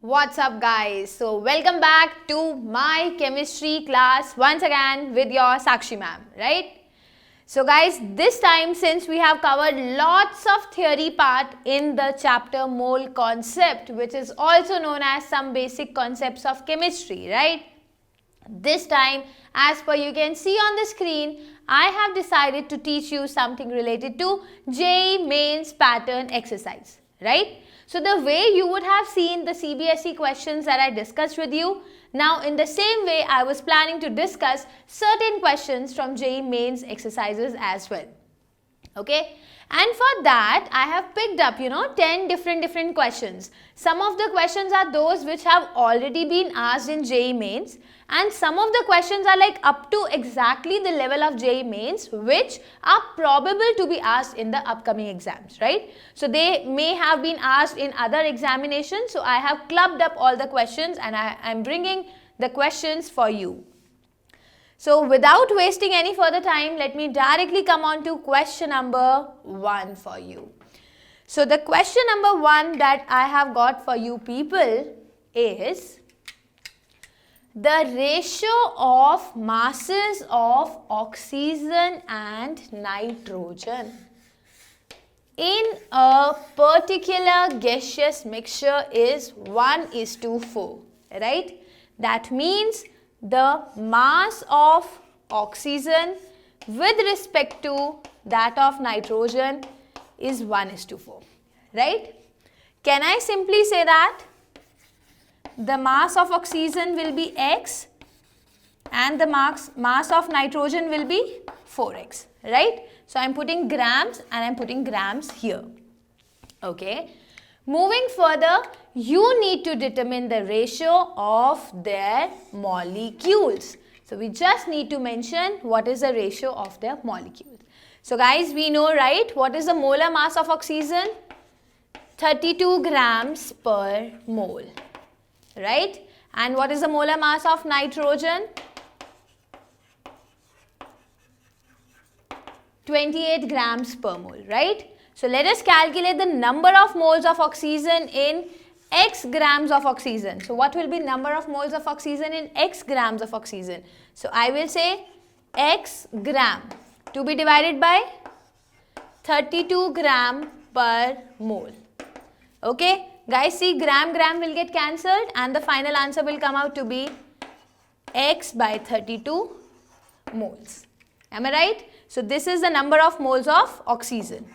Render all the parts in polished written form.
What's up guys? So welcome back to my chemistry class once again with your Sakshi ma'am, right? So guys, this time since we have covered lots of theory part in the chapter mole concept, which is also known as some basic concepts of chemistry, right? This time, as per you can see on the screen, I have decided to teach you something related to JEE Mains pattern exercise, right? So the way you would have seen the CBSE questions that I discussed with you, now in the same way I was planning to discuss certain questions from JEE Mains exercises as well. Okay, and for that I have picked up 10 different questions. Some of the questions are those which have already been asked in JEE Mains, and some of the questions are like up to exactly the level of JEE Mains which are probable to be asked in the upcoming exams, right? So they may have been asked in other examinations, so I have clubbed up all the questions and I am bringing the questions for you. So without wasting any further time, let me directly come on to question number 1 for you. So the question number 1 that I have got for you people is the ratio of masses of oxygen and nitrogen in a particular gaseous mixture is 1:4, right? That means the mass of oxygen with respect to that of nitrogen is 1:4, right? Can I simply say that the mass of oxygen will be X and the mass of nitrogen will be 4X, right? So I am putting grams and I am putting grams here, okay? Moving further, you need to determine the ratio of their molecules. So we just need to mention what is the ratio of their molecules. So guys, we know, right, what is the molar mass of oxygen? 32 grams per mole, right? And what is the molar mass of nitrogen? 28 grams per mole, right? So let us calculate the number of moles of oxygen in X grams of oxygen. So what will be number of moles of oxygen in X grams of oxygen? So I will say X gram to be divided by 32 gram per mole. Okay, guys, see, gram will get cancelled and the final answer will come out to be X by 32 moles. Am I right? So this is the number of moles of oxygen,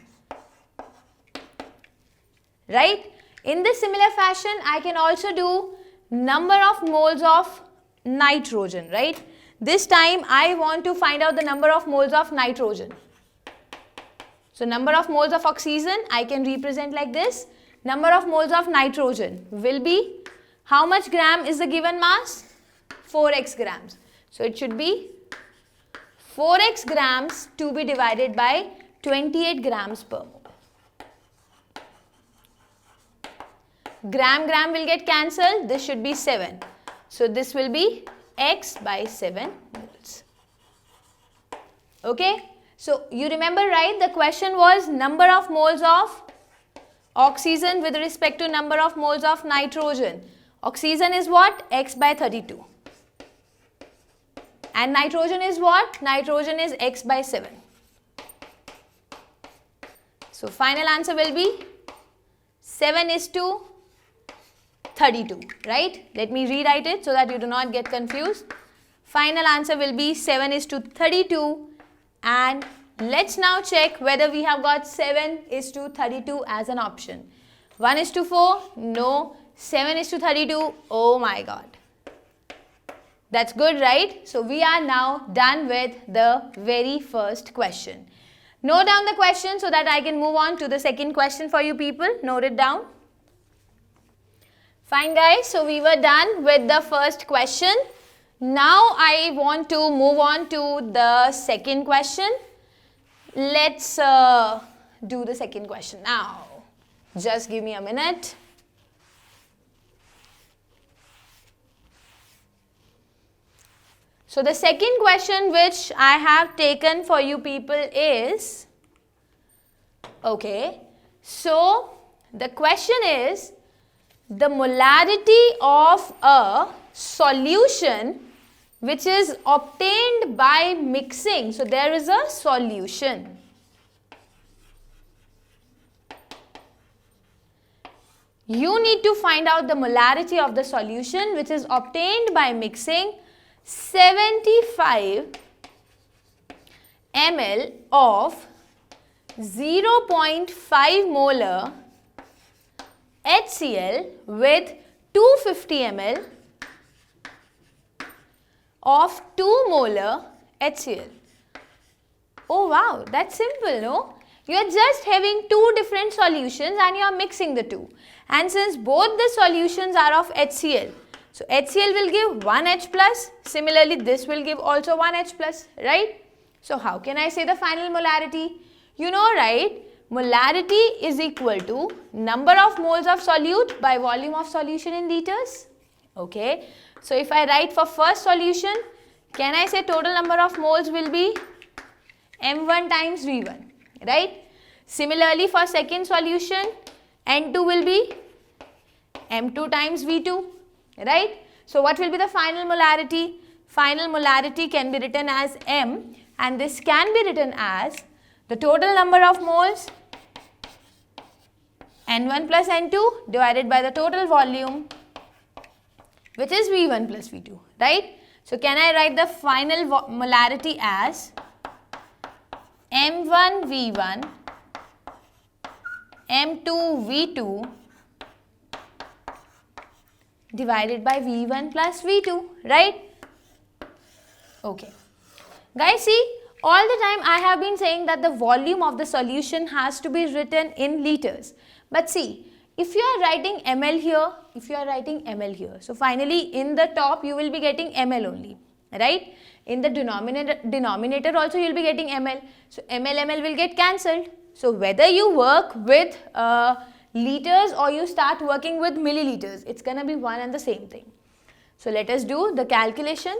right? In this similar fashion, I can also do number of moles of nitrogen, right? This time I want to find out the number of moles of nitrogen. So number of moles of oxygen I can represent like this. Number of moles of nitrogen will be, how much gram is the given mass? 4x grams. So it should be 4x grams to be divided by 28 grams per mole. Gram will get cancelled. This should be 7. So this will be X by 7 moles. Okay. So you remember, right? The question was number of moles of oxygen with respect to number of moles of nitrogen. Oxygen is what? X by 32. And nitrogen is what? Nitrogen is X by 7. So final answer will be 7:32, right? Let me rewrite it so that you do not get confused. Final answer will be 7:32, and let's now check whether we have got 7:32 as an option. 1:4, no. 7:32, oh my god. That's good, right? So we are now done with the very first question. Note down the question so that I can move on to the second question for you people. Note it down. Fine guys, so we were done with the first question. Now I want to move on to the second question. Let's do the second question now. Just give me a minute. So the second question which I have taken for you people is, okay, so the question is the molarity of a solution which is obtained by mixing. So there is a solution. You need to find out the molarity of the solution which is obtained by mixing 75 ml of 0.5 molar HCl with 250 ml of 2 molar HCl. Oh wow, that's simple, no? You are just having two different solutions and you are mixing the two. And since both the solutions are of HCl, so HCl will give 1 H plus, similarly this will give also 1 H plus, right? So how can I say the final molarity? You know, right? Molarity is equal to number of moles of solute by volume of solution in liters. Okay. So if I write for first solution, can I say total number of moles will be M1 times V1, right? Similarly for second solution, N2 will be M2 times V2, right? So what will be the final molarity? Final molarity can be written as M, and this can be written as the total number of moles N1 plus N2 divided by the total volume, which is V1 plus V2, right? So can I write the final molarity as M1 V1 M2 V2 divided by V1 plus V2, right? Okay. Guys, see, all the time I have been saying that the volume of the solution has to be written in liters. But see, if you are writing ml here, so finally in the top you will be getting ml only, right? In the denominator also you will be getting ml. So ml will get cancelled. So whether you work with liters or you start working with milliliters, it's gonna be one and the same thing. So let us do the calculation.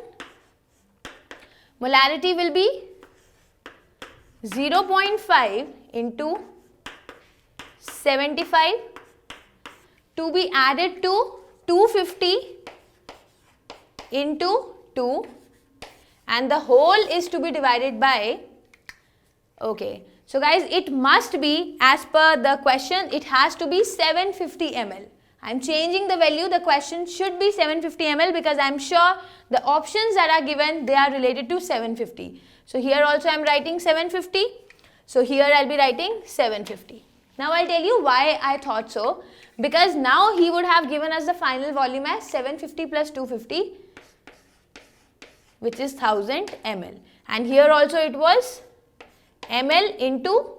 Molarity will be 0.5 into 75 to be added to 250 into 2, and the whole is to be divided by, okay. So guys, it must be, as per the question, it has to be 750 ml. I am changing the value. The question should be 750 ml because I am sure the options that are given, they are related to 750. So here also I am writing 750. So here I will be writing 750. Now I will tell you why I thought so. Because now he would have given us the final volume as 750 plus 250, which is 1000 ml. And here also it was ml into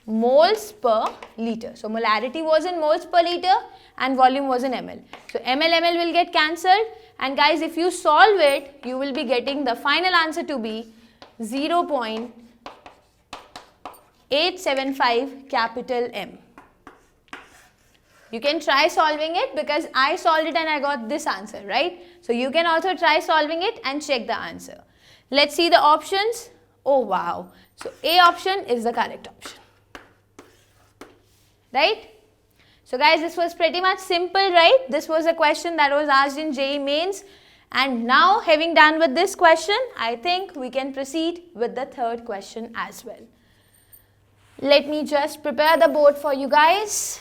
moles per liter. So molarity was in moles per liter and volume was in ml. So ml will get cancelled, and guys, if you solve it, you will be getting the final answer to be 0.875 capital M. You can try solving it because I solved it and I got this answer, right? So you can also try solving it and check the answer. Let's see the options. Oh wow. So A option is the correct option. Right? So guys, this was pretty much simple, right? This was a question that was asked in JEE Mains. And now, having done with this question, I think we can proceed with the third question as well. Let me just prepare the board for you guys.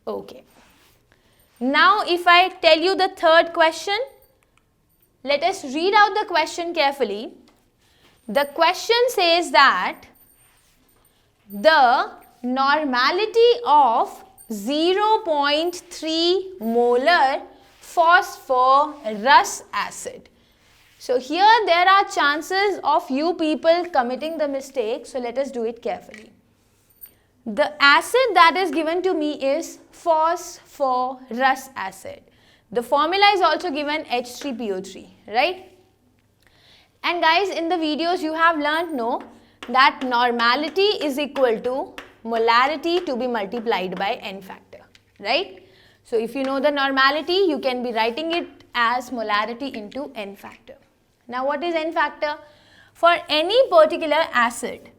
Okay. Now, if I tell you the third question, let us read out the question carefully. The question says that the normality of 0.3 molar phosphorus acid. So here there are chances of you people committing the mistake. So let us do it carefully. The acid that is given to me is phosphorus acid. The formula is also given H3PO3, right? And guys, in the videos you have learnt, no, that normality is equal to molarity to be multiplied by N factor, right? So if you know the normality, you can be writing it as molarity into N factor. Now what is N factor? for any particular acid.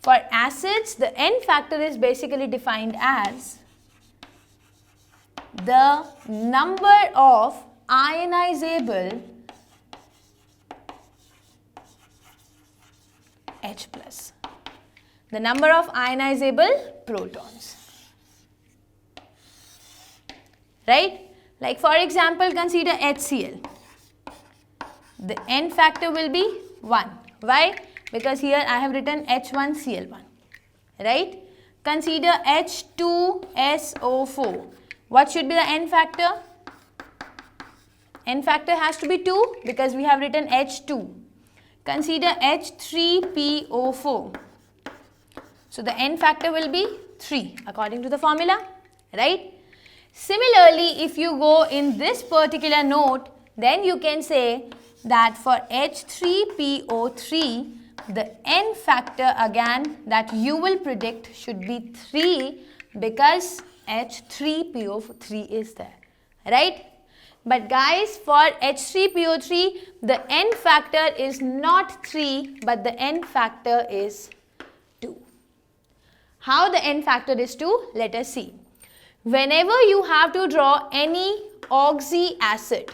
For acids, the N factor is basically defined as the number of ionizable H plus. The number of ionizable protons. Right? Like for example, consider HCl. The N factor will be 1. Why? Because here I have written H1Cl1. Right? Consider H2SO4. What should be the N factor? N factor has to be 2 because we have written H2. Consider H3PO4. So the N factor will be 3 according to the formula. Right? Similarly, if you go in this particular note, then you can say that for H3PO3, the N factor again that you will predict should be 3 because H3PO3 is there, right? But guys, for H3PO3, the N factor is not 3 but the N factor is 2. How the N factor is 2? Let us see. Whenever you have to draw any oxy acid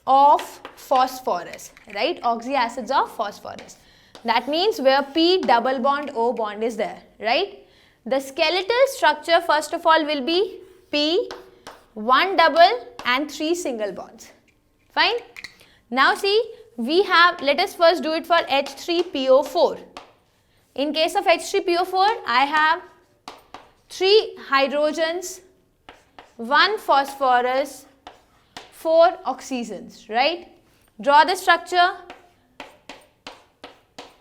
of phosphorus, right? Oxy acids of phosphorus. That means where P double bond O bond is there, right? The skeletal structure first of all will be P, 1 double and 3 single bonds. Fine? Now see, we have, let us first do it for H3PO4. In case of H3PO4, I have 3 hydrogens, 1 phosphorus, 4 oxygens, right? Draw the structure.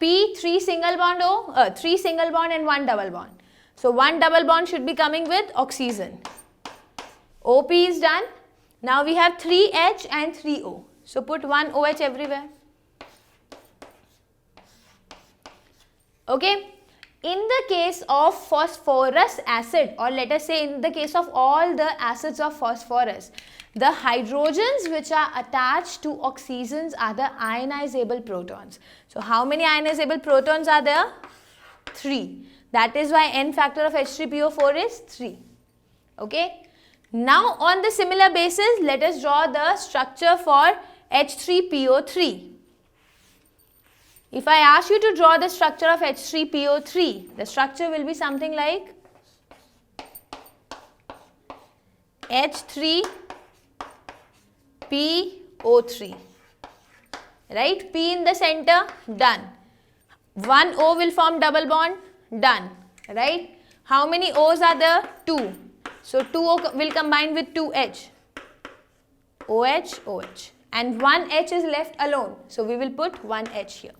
P, 3 single bond O, 3 single bond and 1 double bond. So 1 double bond should be coming with oxygen. OP is done. Now we have 3H and 3O. So put 1 OH everywhere. Okay. In the case of phosphorus acid, or let us say in the case of all the acids of phosphorus, the hydrogens which are attached to oxygens are the ionizable protons. So how many ionizable protons are there? 3. That is why N factor of H3PO4 is 3. Okay. Now on the similar basis, let us draw the structure for H3PO3. If I ask you to draw the structure of H3PO3, the structure will be something like H3PO3. Right? P in the center, done. 1 O will form double bond, done. Right? How many O's are there? 2. So 2 O will combine with 2H. OH, OH. And 1 H is left alone. So we will put 1 H here.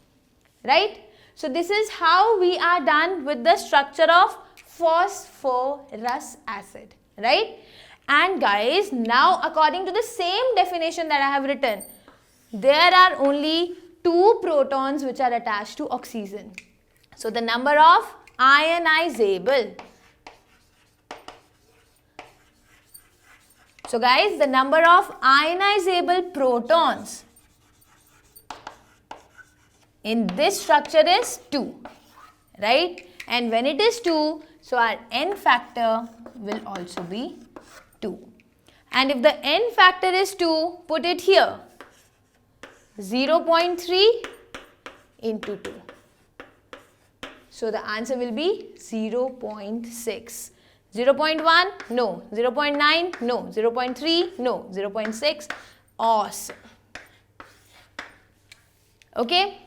Right? So this is how we are done with the structure of phosphorus acid. Right? And guys, now according to the same definition that I have written, there are only 2 protons which are attached to oxygen. So the number of ionizable. So guys, the number of ionizable protons in this structure is 2, right? And when it is 2, so our N factor will also be 2. And if the N factor is 2, put it here, 0.3 into 2. So the answer will be 0.6. 0.1? No. 0.9? No. 0.3? No. 0.6? Awesome. Okay.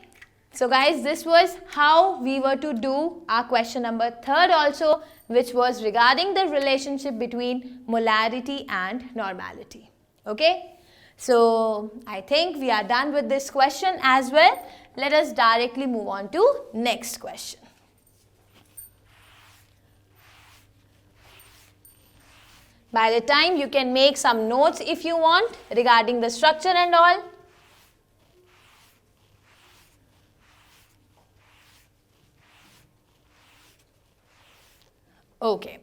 So guys, this was how we were to do our question number 3rd also, which was regarding the relationship between molarity and normality. Okay. So I think we are done with this question as well. Let us directly move on to next question. By the time you can make some notes if you want regarding the structure and all. Okay.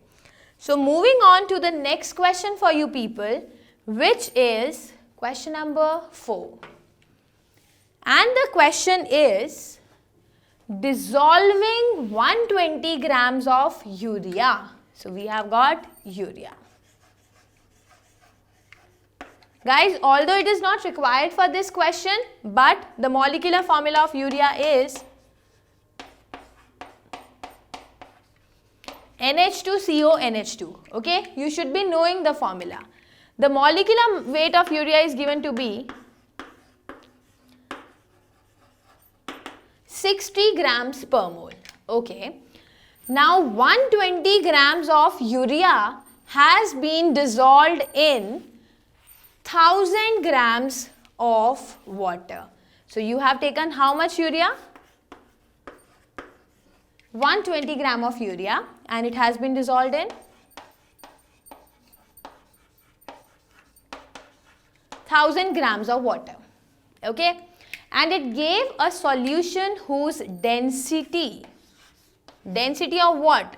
So moving on to the next question for you people, which is Question number 4. And the question is dissolving 120 grams of urea. So we have got urea. Guys, although it is not required for this question, but the molecular formula of urea is NH2CONH2. Okay, you should be knowing the formula. The molecular weight of urea is given to be 60 grams per mole. Okay, now 120 grams of urea has been dissolved in 1000 grams of water. So you have taken how much urea? 120 gram of urea, and it has been dissolved in 1000 grams of water. Okay, and it gave a solution whose density of what?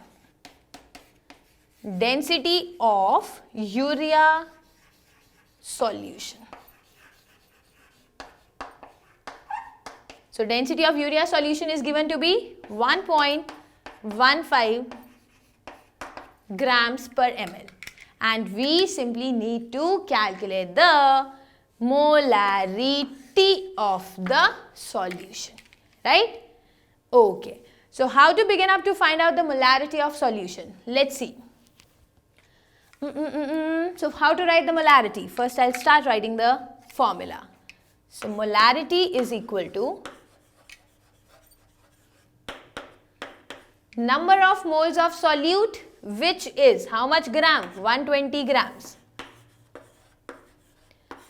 Density of urea solution. So density of urea solution is given to be 1.15 grams per ml, and we simply need to calculate the molarity of the solution, right? Okay, so how to begin up to find out the molarity of solution? Let's see. So how to write the molarity? First I'll start writing the formula. So molarity is equal to number of moles of solute, which is how much gram? 120 grams.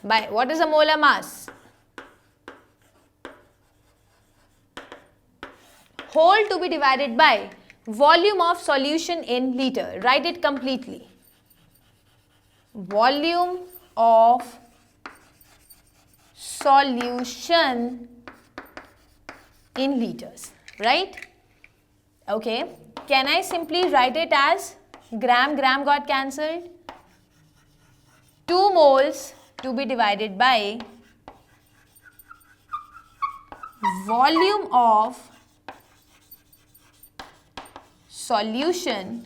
By what is the molar mass? Whole to be divided by volume of solution in liter. Write it completely. Volume of solution in liters, right? Okay, can I simply write it as gram got cancelled? 2 moles to be divided by volume of solution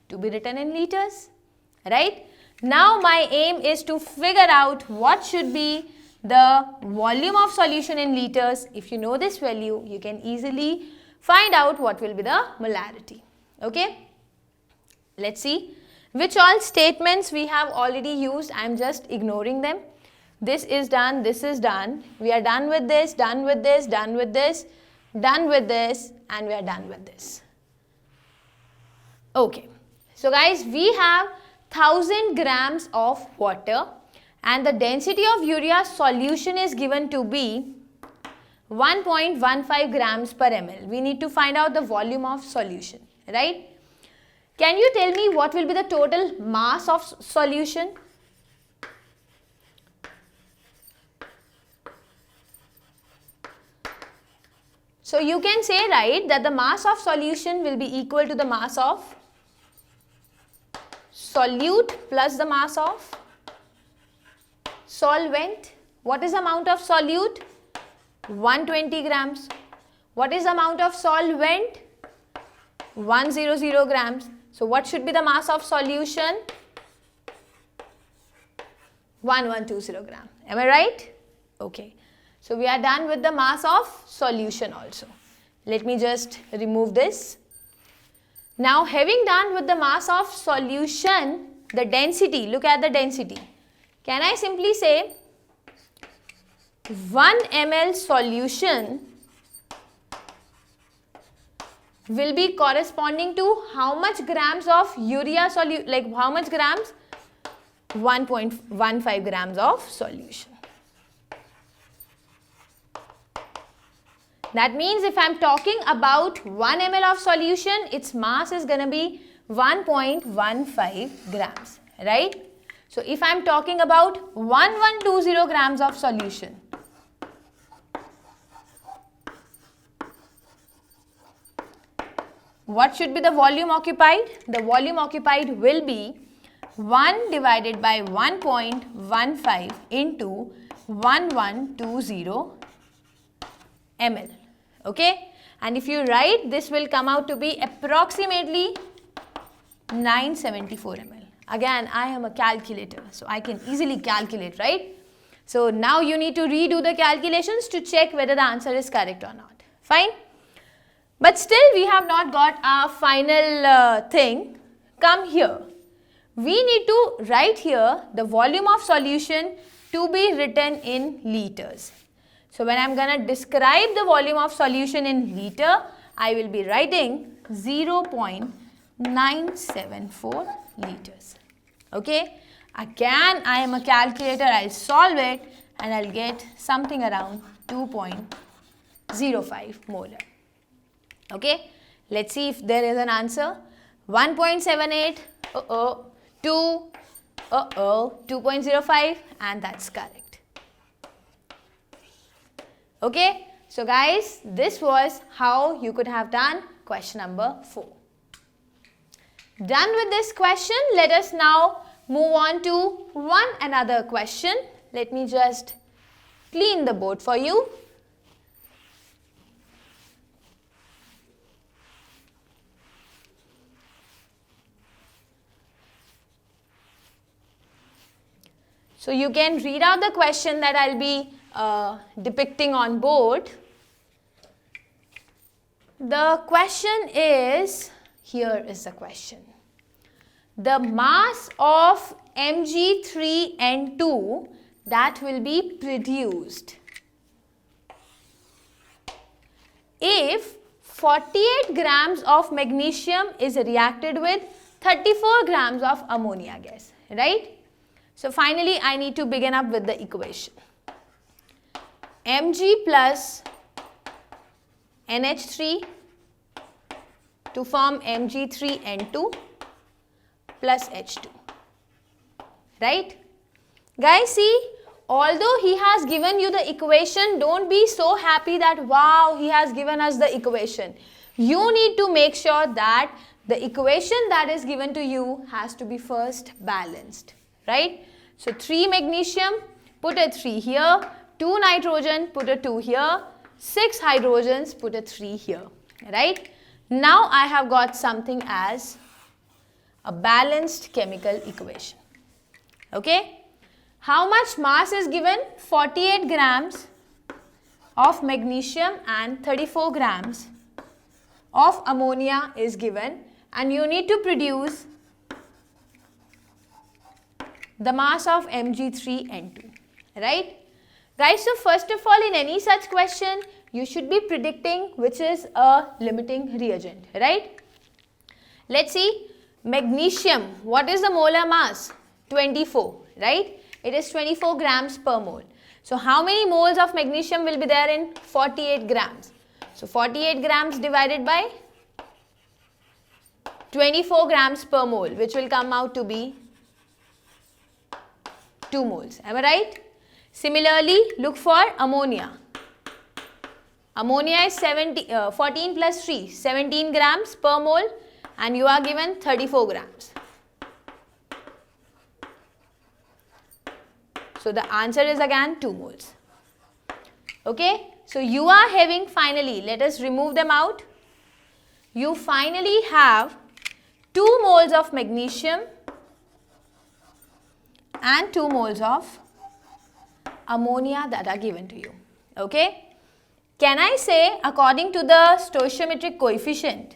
to be written in liters, right? Now my aim is to figure out what should be the volume of solution in liters. If you know this value, you can easily find out what will be the molarity. Okay, let's see which all statements we have already used. I am just ignoring them. This is done, this is done. We are done with this, done with this, done with this, done with this, and we are done with this. Okay, so guys, we have 1000 grams of water and the density of urea solution is given to be 1.15 grams per ml. We need to find out the volume of solution, right? Can you tell me what will be the total mass of solution? So you can say, right, that the mass of solution will be equal to the mass of solute plus the mass of solvent. What is the amount of solute? 120 grams. What is the amount of solvent? 100 grams. So what should be the mass of solution? 1120 gram. Am I right? Okay. So we are done with the mass of solution also. Let me just remove this. Now having done with the mass of solution, the density, look at the density. Can I simply say 1 ml solution will be corresponding to how much grams of urea solution, like how much grams? 1.15 grams of solution. That means if I am talking about 1 ml of solution, its mass is going to be 1.15 grams, right? So if I am talking about 1120 grams of solution, what should be the volume occupied? The volume occupied will be 1 divided by 1.15 into 1120 ml. Okay, and if you write, this will come out to be approximately 974 ml. Again, I am a calculator, so I can easily calculate, right? So now you need to redo the calculations to check whether the answer is correct or not. Fine? But still we have not got our final thing. Come here. We need to write here the volume of solution to be written in liters. So when I am going to describe the volume of solution in liter, I will be writing 0.974 liters. Okay. Again, I am a calculator, I'll solve it and I'll get something around 2.05 molar. Okay. Let's see if there is an answer. 1.78, 2, 2.05, and that's correct. Okay. So guys, this was how you could have done question number 4. Done with this question, let us now move on to another question. Let me just clean the board for you. So you can read out the question that I'll be depicting on board. The question is, here is the question. The mass of Mg3N2 that will be produced if 48 grams of magnesium is reacted with 34 grams of ammonia gas, right? So finally I need to begin up with the equation. Mg plus NH3 to form Mg3N2 plus H2, right? Guys, see, although he has given you the equation, don't be so happy that wow, he has given us the equation. You need to make sure that the equation that is given to you has to be first balanced, right? So 3 magnesium, put a 3 here, 2 nitrogen, put a 2 here, 6 hydrogens, put a 3 here, right? Now I have got something as a balanced chemical equation. Okay? How much mass is given? 48 grams of magnesium and 34 grams of ammonia is given, and you need to produce the mass of Mg3N2, right? Guys, so first of all, in any such question, you should be predicting which is a limiting reagent, right? Let's see. Magnesium, what is the molar mass? 24, right? It is 24 grams per mole. So how many moles of magnesium will be there in 48 grams? So 48 grams divided by 24 grams per mole, which will come out to be 2 moles. Am I right? Similarly, look for ammonia. Ammonia is 14 plus 3, 17 grams per mole, and you are given 34 grams. So the answer is again 2 moles. Okay, so you are having finally, let us remove them out. You finally have 2 moles of magnesium and 2 moles of ammonia that are given to you. Okay, can I say according to the stoichiometric coefficient,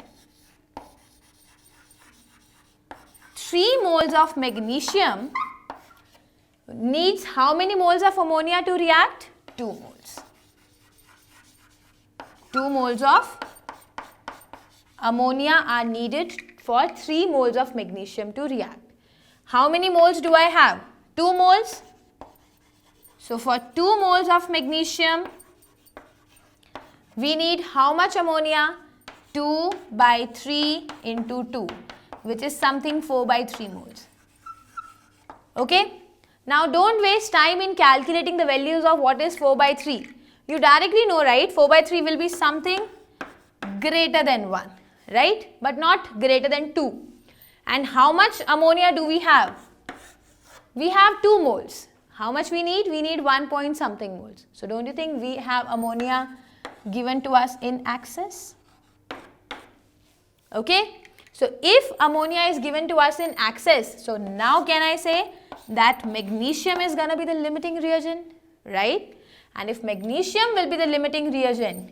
3 moles of magnesium needs how many moles of ammonia to react? 2 moles. 2 moles of ammonia are needed for 3 moles of magnesium to react. How many moles do I have? 2 moles. So for 2 moles of magnesium, we need how much ammonia? 2 by 3 into 2, which is something 4 by 3 moles. Okay. Now don't waste time in calculating the values of what is 4 by 3. You directly know, right? 4 by 3 will be something greater than 1, right? But not greater than 2. And how much ammonia do we have? We have 2 moles. How much we need? We need 1 point something moles. So don't you think we have ammonia given to us in excess? Okay. So if ammonia is given to us in excess, so now can I say that magnesium is going to be the limiting reagent, right? And if magnesium will be the limiting reagent,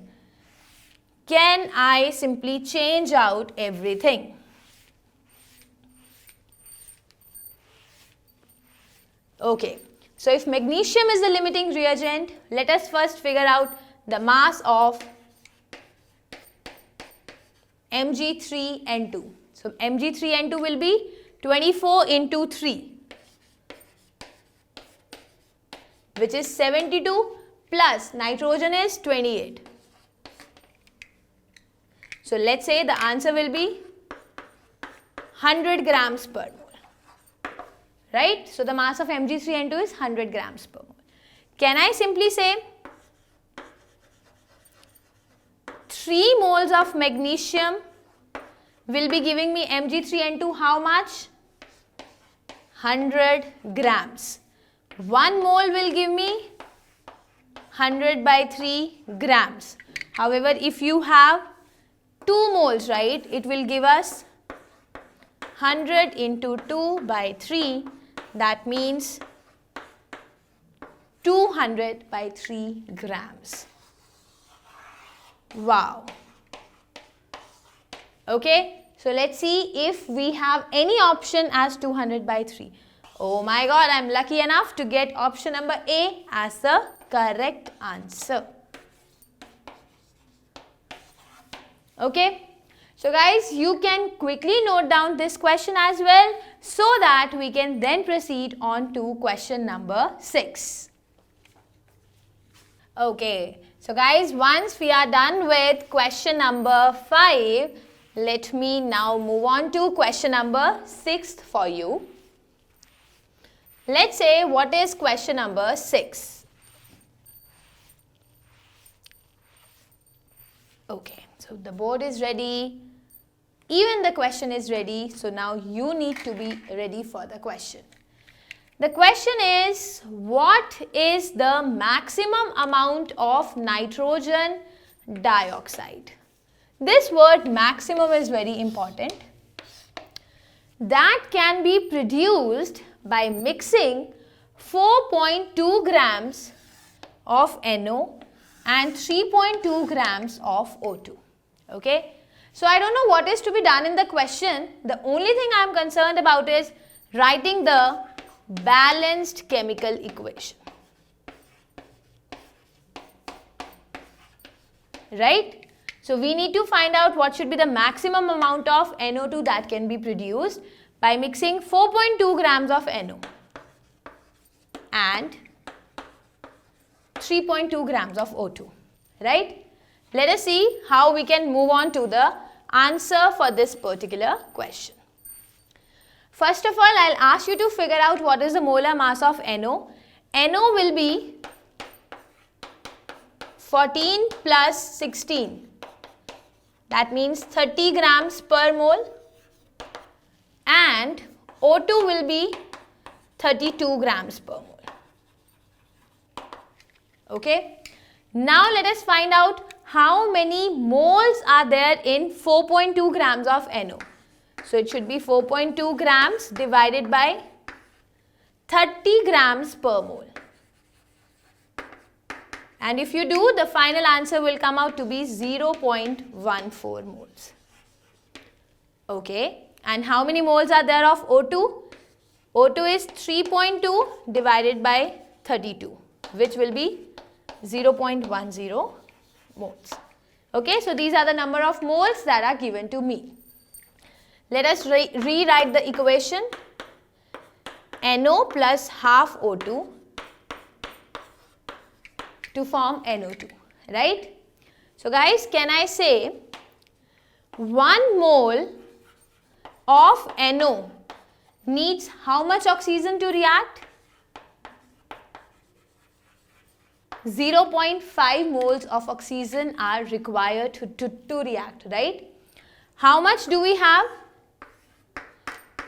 can I simply change out everything? Okay, so if magnesium is the limiting reagent, let us first figure out the mass of Mg3N2. So Mg3N2 will be 24 into 3, which is 72, plus nitrogen is 28. So let's say the answer will be 100 grams per mole, right? So the mass of Mg3N2 is 100 grams per mole. Can I simply say 3 moles of magnesium will be giving me Mg3N2 how much? 100 grams. 1 mole will give me 100 by 3 grams. However, if you have 2 moles, right, it will give us 100 into 2 by 3. That means 200 by 3 grams. Wow. Okay, so let's see if we have any option as 200 by 3. Oh my God, I'm lucky enough to get option number A as the correct answer. Okay, so guys, you can quickly note down this question as well so that we can then proceed on to question number 6. Okay, so guys, once we are done with question number 5, let me now move on to question number 6 for you. Let's say what is question number 6. Okay, so the board is ready, even the question is ready, so now you need to be ready for the question. The question is, what is the maximum amount of nitrogen dioxide? This word maximum is very important. That can be produced by mixing 4.2 grams of NO and 3.2 grams of O2. Okay. So I don't know what is to be done in the question. The only thing I am concerned about is writing the balanced chemical equation. Right? So we need to find out what should be the maximum amount of NO2 that can be produced by mixing 4.2 grams of NO and 3.2 grams of O2, right? Let us see how we can move on to the answer for this particular question. First of all, I'll ask you to figure out what is the molar mass of NO. NO will be 14 plus 16. That means 30 grams per mole. And O2 will be 32 grams per mole. Okay. Now let us find out how many moles are there in 4.2 grams of NO. So it should be 4.2 grams divided by 30 grams per mole. And if you do, the final answer will come out to be 0.14 moles. Okay. And how many moles are there of O2? O2 is 3.2 divided by 32, which will be 0.10 moles. Okay, so these are the number of moles that are given to me. Let us rewrite the equation. NO plus half O2 to form NO2, right? So guys, can I say 1 mole of NO needs how much oxygen to react? 0.5 moles of oxygen are required to react, right? How much do we have?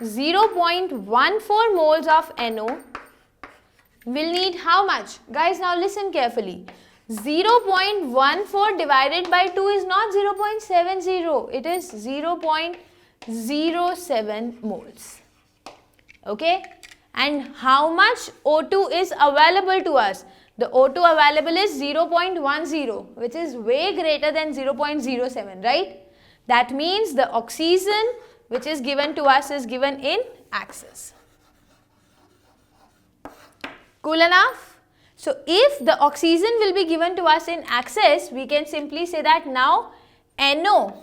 0.14 moles of NO will need how much? Guys, now listen carefully. 0.14 divided by 2 is not 0.70, it is 0.07 moles. Okay? And how much O2 is available to us? The O2 available is 0.10, which is way greater than 0.07, right? That means the oxygen which is given to us is given in excess. Cool enough? So if the oxygen will be given to us in excess, we can simply say that now NO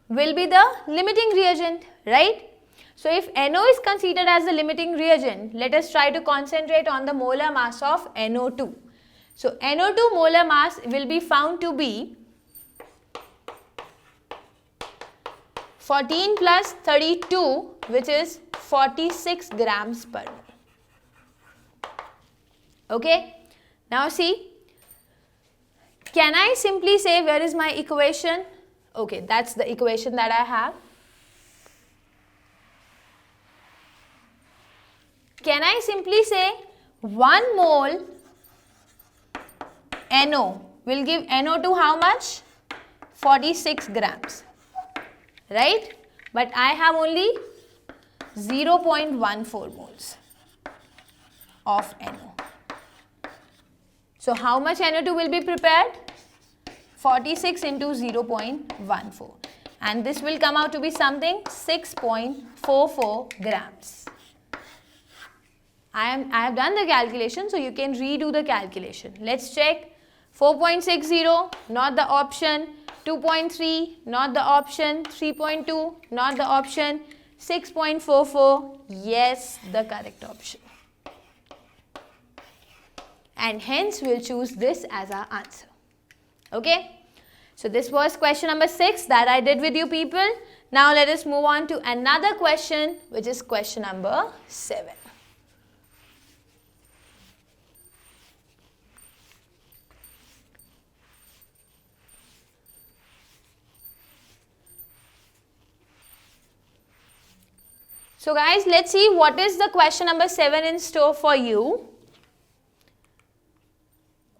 will be the limiting reagent, right? So if NO is considered as the limiting reagent, let us try to concentrate on the molar mass of NO2. So NO2 molar mass will be found to be 14 plus 32, which is 46 grams per mole. Okay, now see, can I simply say where is my equation? Okay, that's the equation that I have. Can I simply say 1 mole NO will give NO2 how much? 46 grams, right? But I have only 0.14 moles of NO. So how much NO2 will be prepared? 46 into 0.14, and this will come out to be something 6.44 grams. I have done the calculation, so you can redo the calculation. Let's check. 4.60, not the option. 2.3, not the option. 3.2, not the option. 6.44, yes, the correct option. And hence we'll choose this as our answer. Okay, so this was question number 6 that I did with you people. Now let us move on to another question, which is question number 7. So guys, let's see what is the question number 7 in store for you.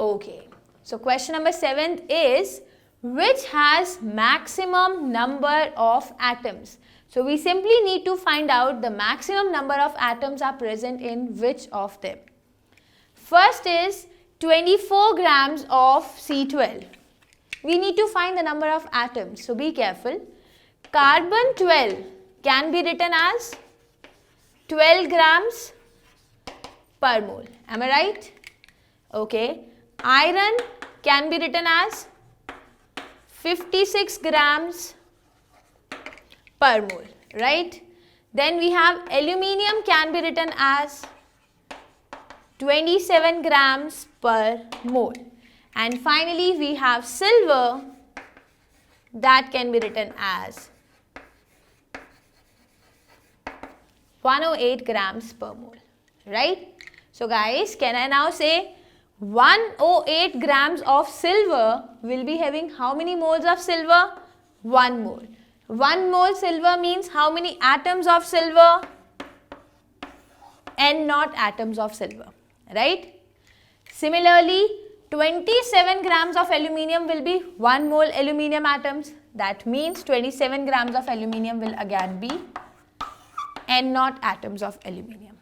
Okay, so question number 7 is, which has maximum number of atoms? So we simply need to find out the maximum number of atoms are present in which of them. First is 24 grams of C12. We need to find the number of atoms, so be careful. Carbon 12 can be written as 12 grams per mole. Am I right? Okay. Iron can be written as 56 grams per mole, right? Then we have aluminium can be written as 27 grams per mole. And finally, we have silver that can be written as 108 grams per mole, right? So guys, can I now say 108 grams of silver will be having how many moles of silver? 1 mole. 1 mole silver means how many atoms of silver? N naught atoms of silver, right? Similarly, 27 grams of aluminium will be 1 mole aluminium atoms. That means 27 grams of aluminium will again be N naught atoms of aluminium.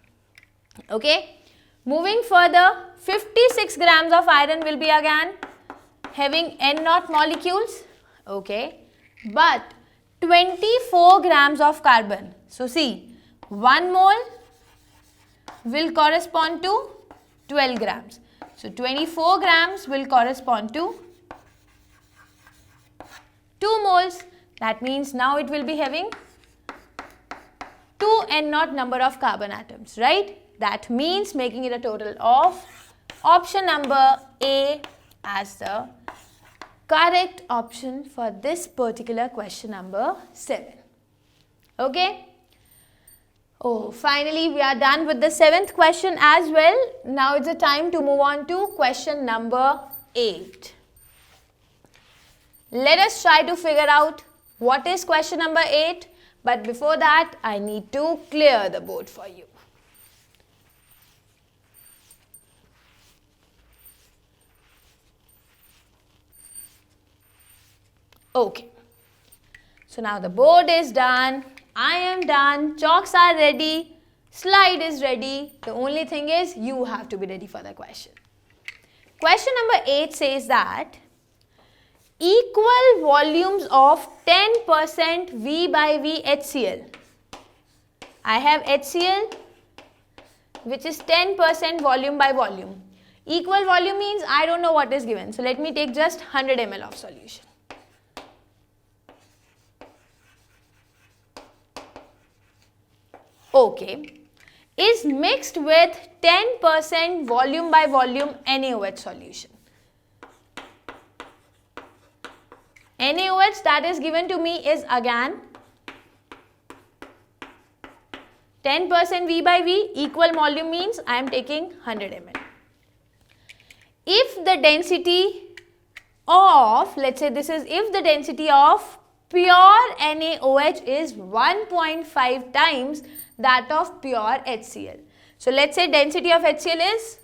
Okay. Moving further, 56 grams of iron will be again having N naught molecules. Okay. But 24 grams of carbon. So see, 1 mole will correspond to 12 grams. So 24 grams will correspond to 2 moles. That means now it will be having 2 N naught number of carbon atoms, right? That means making it a total of option number A as the correct option for this particular question number 7. Okay. Oh, finally we are done with the 7th question as well. Now it's the time to move on to question number 8. Let us try to figure out what is question number 8. But before that, I need to clear the board for you. Okay. So now the board is done. I am done. Chalks are ready. Slide is ready. The only thing is you have to be ready for the question. Question number 8 says that equal volumes of 10% V by V HCl. I have HCl which is 10% volume by volume. Equal volume means I don't know what is given. So let me take just 100 ml of solution. Okay. Is mixed with 10% volume by volume NaOH solution. NaOH that is given to me is again 10% V by V, equal volume means I am taking 100 ml. If the density of, let's say this is, if the density of pure NaOH is 1.5 times that of pure HCl. So let's say density of HCl is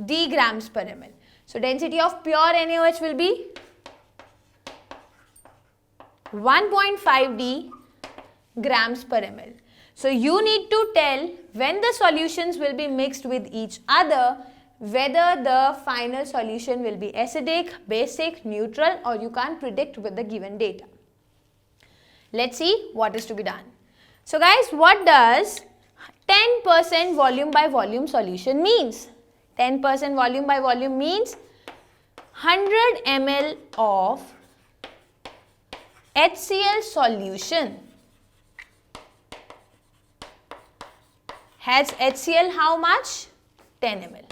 d grams per ml. So density of pure NaOH will be 1.5 d grams per ml. So you need to tell when the solutions will be mixed with each other, whether the final solution will be acidic, basic, neutral, or you can't predict with the given data. Let's see what is to be done. So guys, what does 10% volume by volume solution means? 10% volume by volume means 100 ml of HCl solution has HCl how much? 10 ml.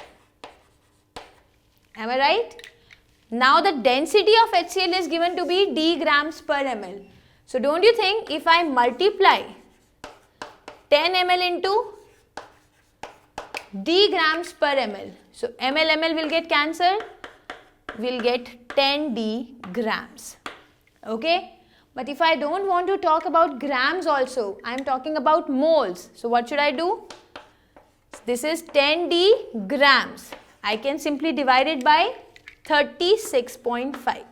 Am I right? Now the density of HCl is given to be d grams per ml. So don't you think if I multiply 10 ml into d grams per ml, so ml will get cancelled, we'll get 10 d grams. Okay? But if I don't want to talk about grams also, I am talking about moles. So what should I do? This is 10 d grams. I can simply divide it by 36.5.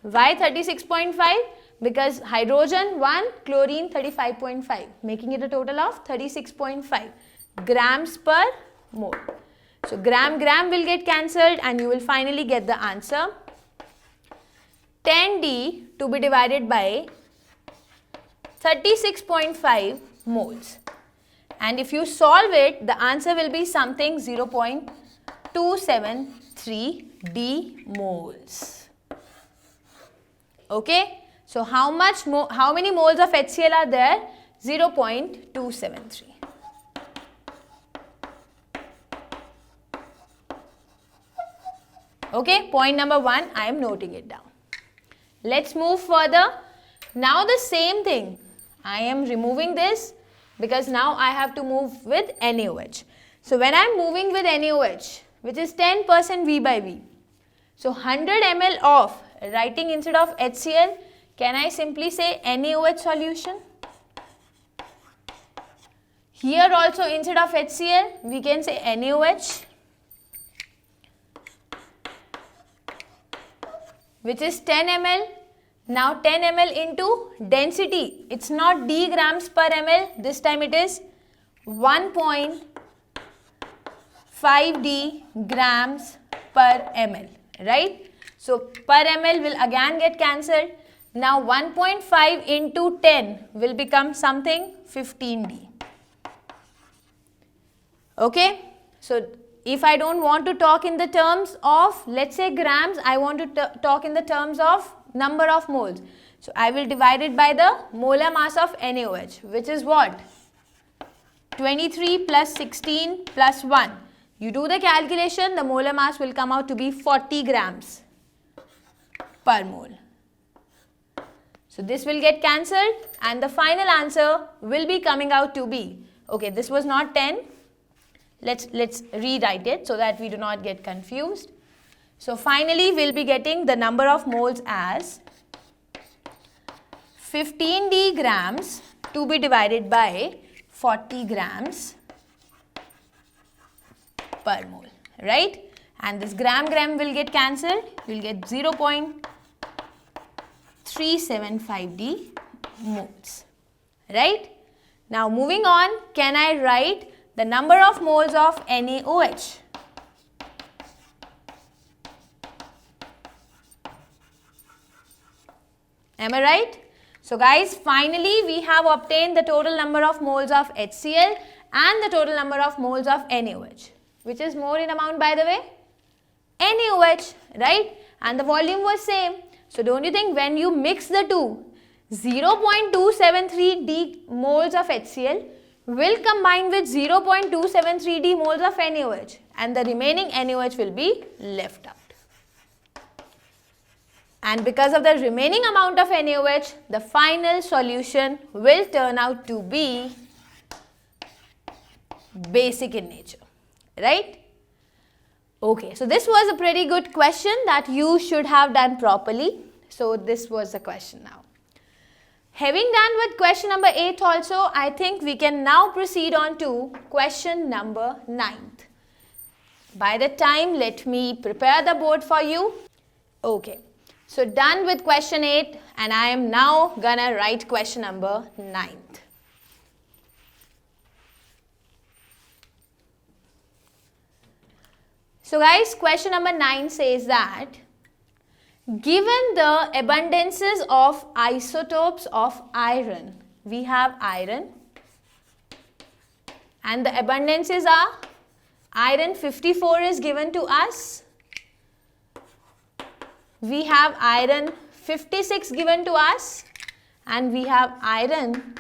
Why 36.5? Because hydrogen 1, chlorine 35.5, making it a total of 36.5 grams per mole. So gram will get cancelled and you will finally get the answer 10d to be divided by 36.5 moles. And if you solve it, the answer will be something 0.273 d moles. Okay? So how many moles of HCl are there? 0.273. Okay, point number 1, I am noting it down. Let's move further. Now the same thing, I am removing this because now I have to move with NaOH. So when I am moving with NaOH, which is 10% V by V, so 100 ml of, writing instead of HCl, can I simply say NaOH solution? Here also instead of HCl, we can say NaOH, which is 10 ml. Now 10 ml into density, it's not d grams per ml, this time it is 1.5 d grams per ml, right? So per ml will again get cancelled. Now 1.5 into 10 will become something 15d. Okay, so if I don't want to talk in the terms of, let's say grams, I want to talk in the terms of number of moles. So I will divide it by the molar mass of NaOH, which is what? 23 plus 16 plus 1. You do the calculation, the molar mass will come out to be 40 grams per mole. So this will get cancelled and the final answer will be coming out to be, okay, this was not 10. Let's rewrite it so that we do not get confused. So finally we'll be getting the number of moles as 15D grams to be divided by 40 grams per mole, right? And this gram will get cancelled. You will get 0.375D moles, right? Now moving on, can I write the number of moles of NaOH? Am I right? So guys, finally we have obtained the total number of moles of HCl and the total number of moles of NaOH. Which is more in amount, by the way? NaOH, right? And the volume was same. So don't you think when you mix the two, 0.273D moles of HCl will combine with 0.273D moles of NaOH, and the remaining NaOH will be left out. And because of the remaining amount of NaOH, the final solution will turn out to be basic in nature, right? Okay, so this was a pretty good question that you should have done properly. So this was the question now. Having done with question number 8 also, I think we can now proceed on to question number 9th. By the time, let me prepare the board for you. Okay, so done with question 8, and I am now gonna write question number 9th. So guys, question number 9 says that given the abundances of isotopes of iron, we have iron and the abundances are iron 54 is given to us, we have iron 56 given to us, and we have iron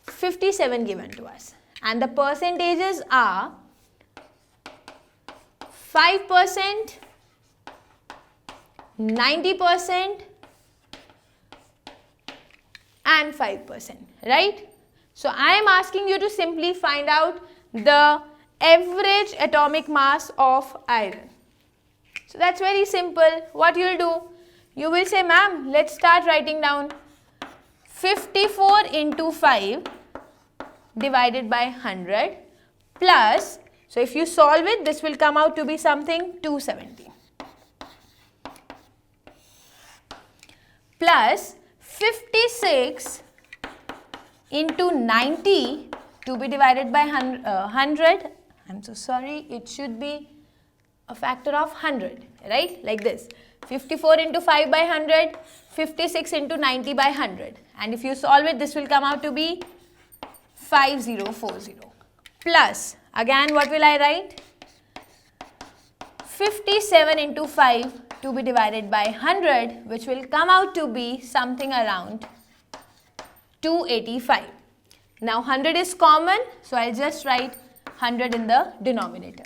57 given to us, and the percentages are 5%, 90% and 5%, right? So I am asking you to simply find out the average atomic mass of iron. So that's very simple. What you will do, you will say, ma'am, let's start writing down 54 into 5 divided by 100 plus, so if you solve it, this will come out to be something 270. Plus 56 into 90 to be divided by 100. I'm so sorry, it should be a factor of 100, right? Like this. 54 into 5 by 100, 56 into 90 by 100. And if you solve it, this will come out to be 5040. Plus, again, what will I write? 57 into 5 to be divided by 100, which will come out to be something around 285. Now 100 is common, so I'll just write 100 in the denominator.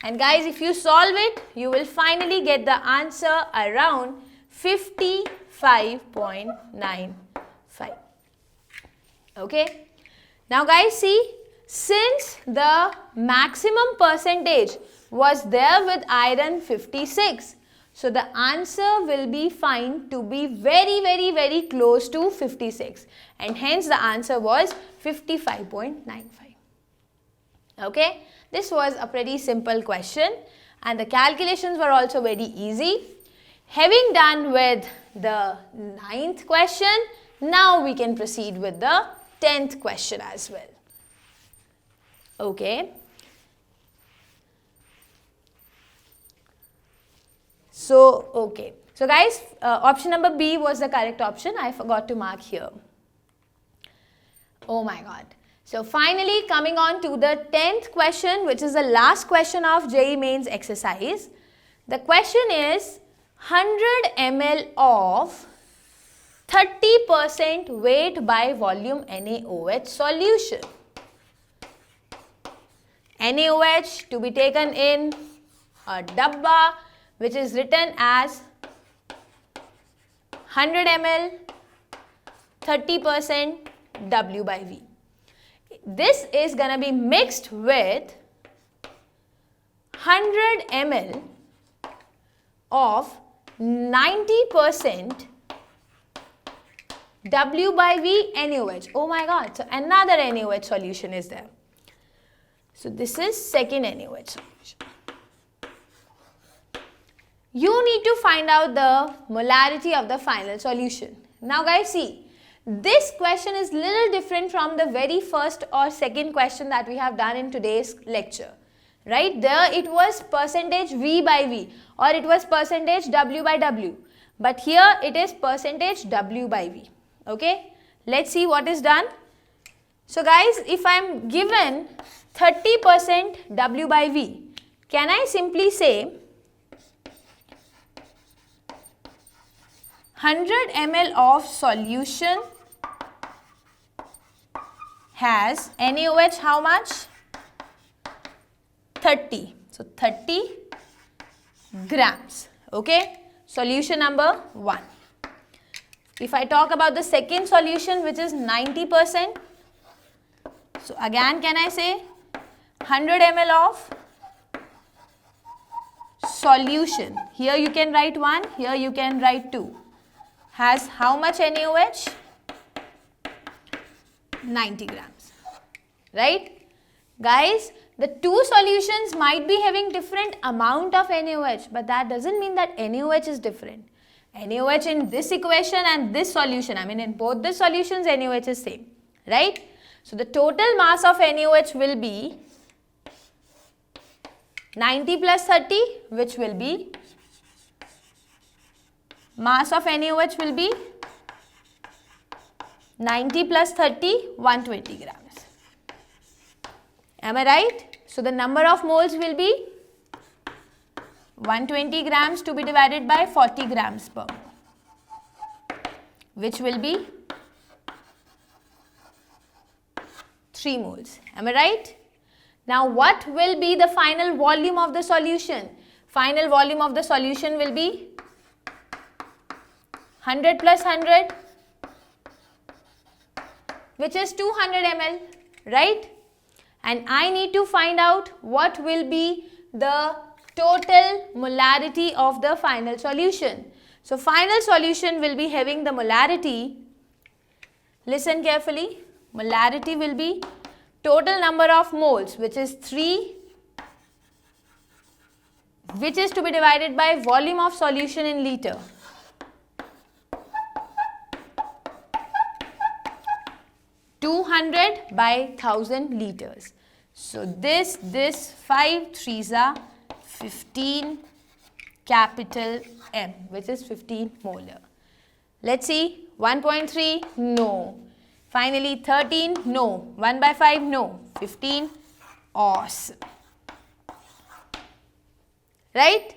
And guys, if you solve it, you will finally get the answer around 55.95. Okay. Now guys, see, since the maximum percentage was there with iron 56, so the answer will be found to be very close to 56, and hence the answer was 55.95. Okay, this was a pretty simple question and the calculations were also very easy. Having done with the 9th question, now we can proceed with the 10th question as well. Okay. So guys, option number B was the correct option. I forgot to mark here. Oh my god. So finally coming on to the 10th question, which is the last question of JEE Mains exercise. The question is 100 ml of 30% weight by volume NaOH solution. NaOH to be taken in a dabba, which is written as 100 ml 30% W by V. This is going to be mixed with 100 ml of 90% W by V, NaOH. Oh my god, so another NaOH solution is there. So this is second NaOH solution. You need to find out the molarity of the final solution. Now guys, see, this question is little different from the very first or second question that we have done in today's lecture. Right? There it was percentage V by V or it was percentage W by W. But here it is percentage W by V. Okay? Let's see what is done. So guys, if I am given 30% W by V, can I simply say 100 ml of solution has NaOH how much? 30. So 30 grams. Okay. Solution number 1. If I talk about the second solution, which is 90%. So again, can I say 100 ml of solution. Here you can write 1, here you can write 2. Has how much NaOH? 90 grams. Right? Guys, the two solutions might be having different amount of NaOH, but that doesn't mean that NaOH is different. NaOH in this equation and this solution, I mean in both the solutions, NaOH is same. Right? So the total mass of NaOH will be 90 plus 30, which will be, mass of NaOH will be 90 plus 30, 120 grams. Am I right? So the number of moles will be 120 grams to be divided by 40 grams per mole, which will be 3 moles. Am I right? Now what will be the final volume of the solution? Final volume of the solution will be 100 plus 100, which is 200 ml, right? And I need to find out what will be the total molarity of the final solution. So final solution will be having the molarity, listen carefully, molarity will be total number of moles, which is 3, which is to be divided by volume of solution in liter. by 1000 liters. So this 5 3s are 15 capital M, which is 15 molar. Let's see, 1.3, no. Finally 13, no. 1 by 5, no. 15, awesome. Right?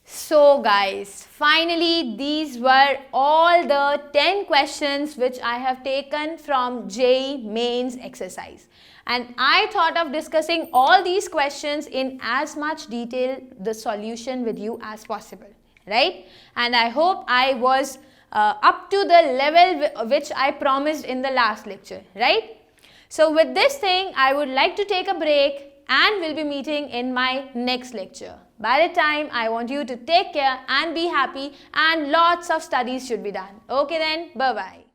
So guys, finally these were all the 10 questions which I have taken from JEE Mains exercise. And I thought of discussing all these questions in as much detail, the solution with you as possible. Right? And I hope I was up to the level which I promised in the last lecture. Right? So with this thing, I would like to take a break and we'll be meeting in my next lecture. By the time, I want you to take care and be happy, and lots of studies should be done. Okay then, bye-bye.